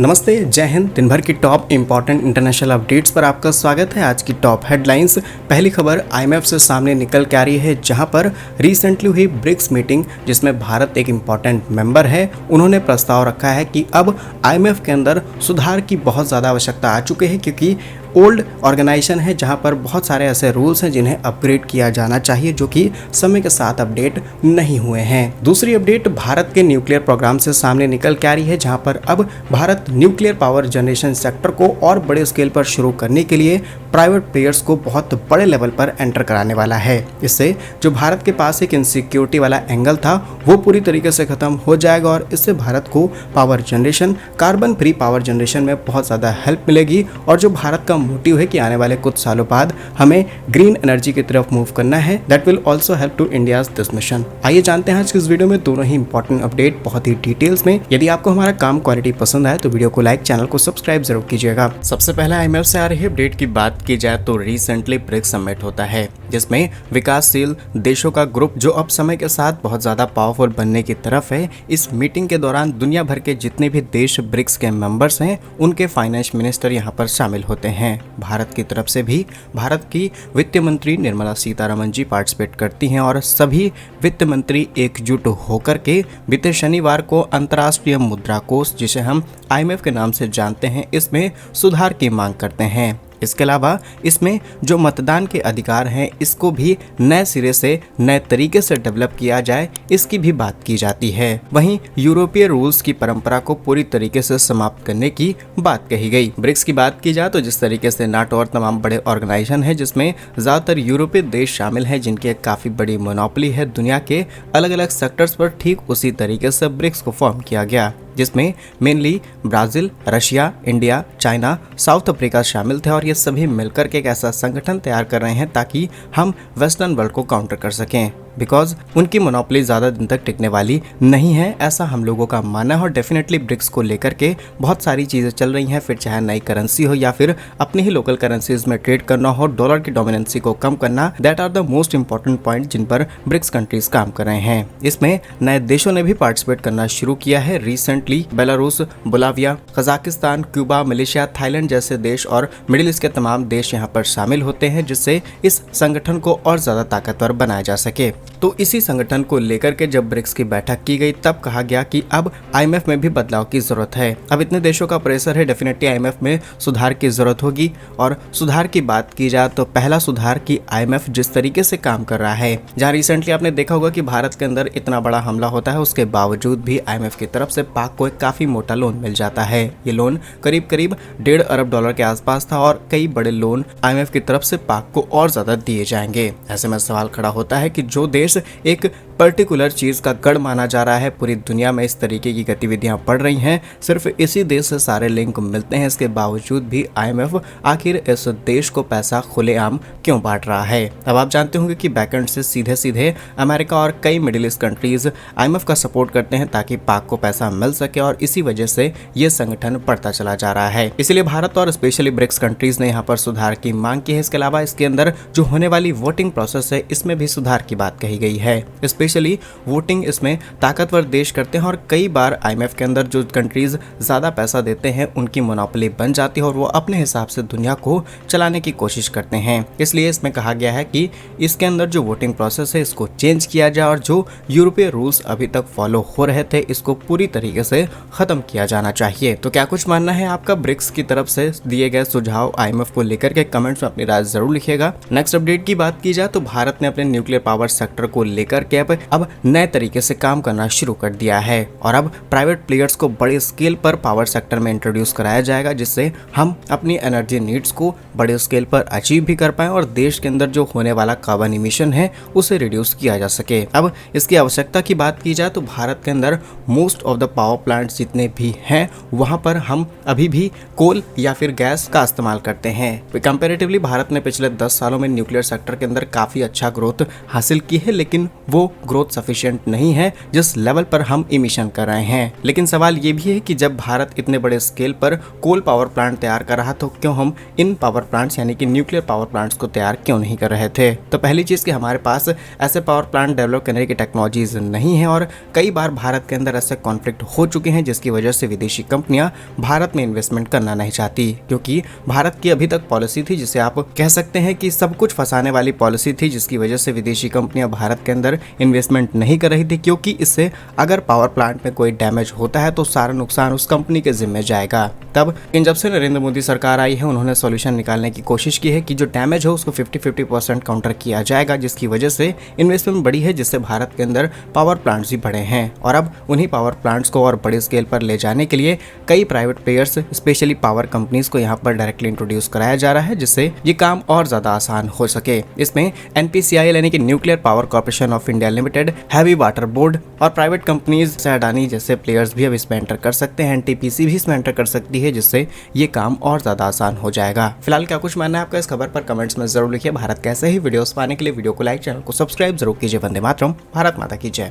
नमस्ते, जय हिंद। दिन भर की टॉप इंपॉर्टेंट इंटरनेशनल अपडेट्स पर आपका स्वागत है। आज की टॉप हेडलाइंस। पहली खबर आईएमएफ से सामने निकल के आ रही है, जहां पर रिसेंटली हुई ब्रिक्स मीटिंग, जिसमें भारत एक इम्पॉर्टेंट मेंबर है, उन्होंने प्रस्ताव रखा है कि अब आईएमएफ के अंदर सुधार की बहुत ज़्यादा आवश्यकता आ चुकी है, क्योंकि ओल्ड ऑर्गेनाइजेशन है जहां पर बहुत सारे ऐसे रूल्स हैं जिन्हें अपग्रेड किया जाना चाहिए, जो कि समय के साथ अपडेट नहीं हुए हैं। दूसरी अपडेट भारत के न्यूक्लियर प्रोग्राम से सामने निकल के आ रही है, जहां पर अब Bharat nuclear power generation sector को और बड़े स्केल पर शुरू करने के लिए प्राइवेट प्लेयर्स को बहुत बड़े लेवल पर एंटर कराने वाला है। इससे जो भारत के पास एक इनसिक्योरिटी वाला एंगल था, वो पूरी तरीके से खत्म हो जाएगा और इससे भारत को power generation, carbon free power generation में बहुत ज़्यादा हेल्प मिलेगी। और जो भारत का मोटिव है कि आने वाले कुछ सालों बाद हमें ग्रीन एनर्जी की तरफ मूव करना है, that will also help to India's this mission. आइए जानते हैं आज की इस वीडियो में दोनों ही इंपॉर्टेंट अपडेट बहुत ही डिटेल्स में। यदि आपको हमारा काम क्वालिटी पसंद आए तो वीडियो को लाइक, चैनल को सब्सक्राइब जरूर कीजिएगा। सबसे पहले आईएमएफ से आ रही अपडेट की बात की जाए तो रिसेंटली ब्रिक्स समिट होता है, जिसमें विकासशील देशों का ग्रुप जो अब समय के साथ बहुत ज्यादा पावरफुल बनने की तरफ है। इस मीटिंग के दौरान दुनिया भर के जितने भी देश ब्रिक्स के मेंबर्स हैं, उनके फाइनेंस मिनिस्टर यहाँ पर शामिल होते हैं। भारत की तरफ से भी भारत की वित्त मंत्री निर्मला सीतारमण जी पार्टिसिपेट करती हैं और सभी वित्त मंत्री एकजुट होकर के बीते शनिवार को अंतर्राष्ट्रीय मुद्रा कोष, जिसे हम आईएमएफ के नाम से जानते हैं, इसमें सुधार की मांग करते हैं। इसके अलावा इसमें जो मतदान के अधिकार हैं, इसको भी नए सिरे से, नए तरीके से डेवलप किया जाए, इसकी भी बात की जाती है। वहीं यूरोपीय रूल्स की परंपरा को पूरी तरीके से समाप्त करने की बात कही गई। ब्रिक्स की बात की जाए तो जिस तरीके से नाटो और तमाम बड़े ऑर्गेनाइजेशन है, जिसमें ज्यादातर यूरोपीय देश शामिल हैं, जिनकी एक काफी बड़ी मोनोपोली है दुनिया के अलग अलग सेक्टर्स पर, ठीक उसी तरीके से ब्रिक्स को फॉर्म किया गया, जिसमें mainly Brazil, Russia, India, China, south Africa शामिल थे। और ये सभी मिलकर के एक ऐसा संगठन तैयार कर रहे हैं ताकि हम वेस्टर्न वर्ल्ड को काउंटर कर सकें, बिकॉज उनकी मोनोपोली ज़्यादा दिन तक टिकने वाली नहीं है, ऐसा हम लोगों का मानना है। और डेफिनेटली ब्रिक्स को लेकर के बहुत सारी चीज़ें चल रही हैं, फिर चाहे नई करेंसी हो या फिर अपनी ही लोकल करेंसीज में ट्रेड करना हो, डॉलर की डोमिनेंसी को कम करना, that are the most important point जिन पर ब्रिक्स कंट्रीज काम कर रहे हैं। इसमें नए देशों ने भी पार्टिसिपेट करना शुरू किया है। Recently Belarus, Bolivia, Kazakhstan, Cuba, Malaysia, Thailand जैसे देश और मिडिल ईस्ट के तमाम देश यहाँ पर शामिल होते हैं, जिससे इस संगठन को और ज़्यादा ताकतवर बनाया जा सके। तो इसी संगठन को लेकर के जब ब्रिक्स की बैठक की गई, तब कहा गया कि अब आईएमएफ में भी बदलाव की जरूरत है। अब इतने देशों का प्रेशर है, डेफिनेटली आईएमएफ में सुधार की जरूरत होगी। और सुधार की बात की जाए तो पहला सुधार की आईएमएफ जिस तरीके से काम कर रहा है, जहां रिसेंटली आपने देखा होगा कि भारत के अंदर इतना बड़ा हमला होता है, उसके बावजूद भी आईएमएफ की तरफ से पाक को एक काफी मोटा लोन मिल जाता है। ये लोन करीब करीब $1.5 अरब के आसपास था और कई बड़े लोन आईएमएफ की तरफ से पाक को और ज्यादा दिए जाएंगे। ऐसे में सवाल खड़ा होता है कि जो देश एक पर्टिकुलर चीज का गढ़ माना जा रहा है, पूरी दुनिया में इस तरीके की गतिविधियां बढ़ रही हैं, सिर्फ इसी देश से सारे लिंक मिलते हैं, इसके बावजूद भी आईएमएफ आखिर इस देश को पैसा खुलेआम क्यों बांट रहा है। अब आप जानते होंगे कि बैकएंड से सीधे सीधे अमेरिका और कई मिडिल ईस्ट कंट्रीज आईएमएफ का सपोर्ट करते हैं ताकि पाक को पैसा मिल सके, और इसी वजह से ये संगठन बढ़ता चला जा रहा है। इसलिए भारत और स्पेशली ब्रिक्स कंट्रीज ने यहाँ पर सुधार की मांग की है। इसके अलावा इसके अंदर जो होने वाली वोटिंग प्रोसेस है, इसमें भी सुधार की बात कही गई है। स्पेशली वोटिंग इसमें ताकतवर देश करते हैं और कई बार आईएमएफ के अंदर जो कंट्रीज ज्यादा पैसा देते हैं, उनकी मोनोपोली बन जाती है और वो अपने हिसाब से दुनिया को चलाने की कोशिश करते हैं। इसलिए इसमें कहा गया है कि इसके अंदर जो वोटिंग प्रोसेस है, इसको चेंज किया जाए और जो यूरोपीय रूल्स अभी तक फॉलो हो रहे थे, इसको पूरी तरीके से खत्म किया जाना चाहिए। तो क्या कुछ मानना है आपका ब्रिक्स की तरफ से दिए गए सुझाव आईएमएफ को लेकर के? कमेंट्स में अपनी राय जरूर लिखिएगा। नेक्स्ट अपडेट की बात की जाए तो भारत ने अपने न्यूक्लियर पावर सेक्टर को लेकर के अब नए तरीके से काम करना शुरू कर दिया है और अब प्राइवेट प्लेयर्स को बड़े स्केल पर पावर सेक्टर में इंट्रोड्यूस कराया जाएगा, जिससे हम अपनी एनर्जी नीड्स को बड़े स्केल पर अचीव भी कर पाएं और देश के अंदर जो होने वाला कार्बन इमिशन है, उसे रिड्यूस किया जा सके। अब इसकी आवश्यकता की बात की जाए तो भारत के अंदर most of the power plants जितने भी हैं, वहां पर हम अभी भी कोल या फिर गैस का इस्तेमाल करते हैं। कंपैरेटिवली भारत ने पिछले 10 सालों में न्यूक्लियर सेक्टर के अंदर काफी अच्छा ग्रोथ हासिल की है, लेकिन वो ग्रोथ सफिशिएंट नहीं है जिस लेवल पर हम इमिशन कर रहे हैं। लेकिन सवाल ये भी है कि जब भारत इतने बड़े स्केल पर कोल पावर प्लांट तैयार कर रहा तो क्यों हम इन पावर प्लांट्स यानी कि न्यूक्लियर पावर प्लांट्स को तैयार क्यों नहीं कर रहे थे। तो पहली चीज कि हमारे पास ऐसे पावर प्लांट डेवलप करने की टेक्नोलॉजीज नहीं है और कई बार भारत के अंदर ऐसे कॉन्फ्लिक्ट हो चुके हैं जिसकी वजह से विदेशी कंपनियां भारत में इन्वेस्टमेंट करना नहीं चाहती, क्योंकि भारत की अभी तक पॉलिसी थी जिसे आप कह सकते हैं कि सब कुछ फंसाने वाली पॉलिसी थी, जिसकी वजह से विदेशी कंपनियां भारत के अंदर इन्वेस्टमेंट नहीं कर रही थी, क्योंकि इससे अगर पावर प्लांट में कोई डैमेज होता है तो सारा नुकसान उस कंपनी के जिम्मे जाएगा। तब जब से नरेंद्र मोदी सरकार आई है उन्होंने सॉल्यूशन निकालने की कोशिश की है कि जो डैमेज हो उसको 50-50% काउंटर किया जाएगा, जिसकी वजह से इन्वेस्टमेंट बढ़ी है, जिससे भारत के अंदर पावर प्लांट्स भी बढ़े हैं। और अब उन्हीं पावर प्लांट्स को और बड़े स्केल पर ले जाने के लिए कई private players specially power companies को यहाँ पर डायरेक्टली इंट्रोड्यूस कराया जा रहा है, जिससे ये काम और ज्यादा आसान हो सके। इसमें NPCIL यानी कि nuclear power corporation of India limited, heavy water board और प्राइवेट कंपनीज अडानी जैसे प्लेयर्स भी अब इसमें एंटर कर सकते हैं। NTPC भी इसमें एंटर कर सकती है, जिससे ये काम और ज्यादा आसान हो जाएगा। फिलहाल क्या कुछ मानना है आपका इस खबर पर कमेंट्स में जरूर लिखिए। भारत कैसे ही वीडियोस पाने के लिए वीडियो को लाइक, चैनल को सब्सक्राइब जरूर कीजिए। वंदे मातरम, भारत माता की जय।